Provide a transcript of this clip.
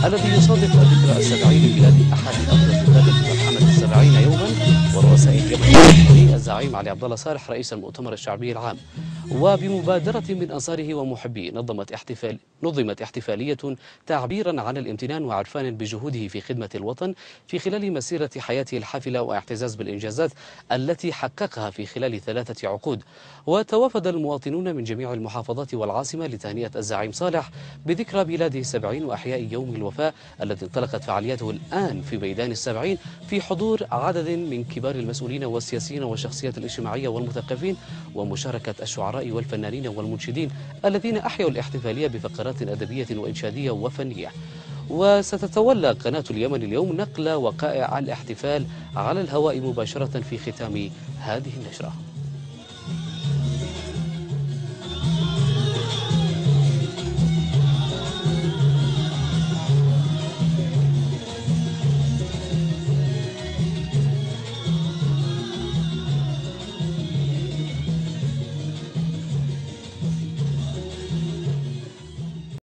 الذي يصادف الذكرى 70 لميلاد أحد أبرز قادة ملحمة 70 يوما ورؤساء الجمعية الزعيم علي عبد الله صالح رئيس المؤتمر الشعبي العام. وبمبادرة من أنصاره ومحبيه نظمت احتفالية تعبيرا عن الامتنان وعرفان بجهوده في خدمة الوطن في خلال مسيرة حياته الحافلة واعتزاز بالإنجازات التي حققها في خلال 3 عقود. وتوافد المواطنون من جميع المحافظات والعاصمة لتهنئة الزعيم صالح بذكرى ميلاده 70 وأحياء يوم الوفاء الذي انطلقت فعالياته الآن في ميدان 70 في حضور عدد من كبار المسؤولين والسياسيين والشخصيات الاجتماعية والمثقفين ومشاركة الشعراء والفنانين والمنشدين الذين أحيوا الاحتفالية بفقرات أدبية وإنشادية وفنية. وستتولى قناة اليمن اليوم نقل وقائع الاحتفال على الهواء مباشرة في ختام هذه النشرة.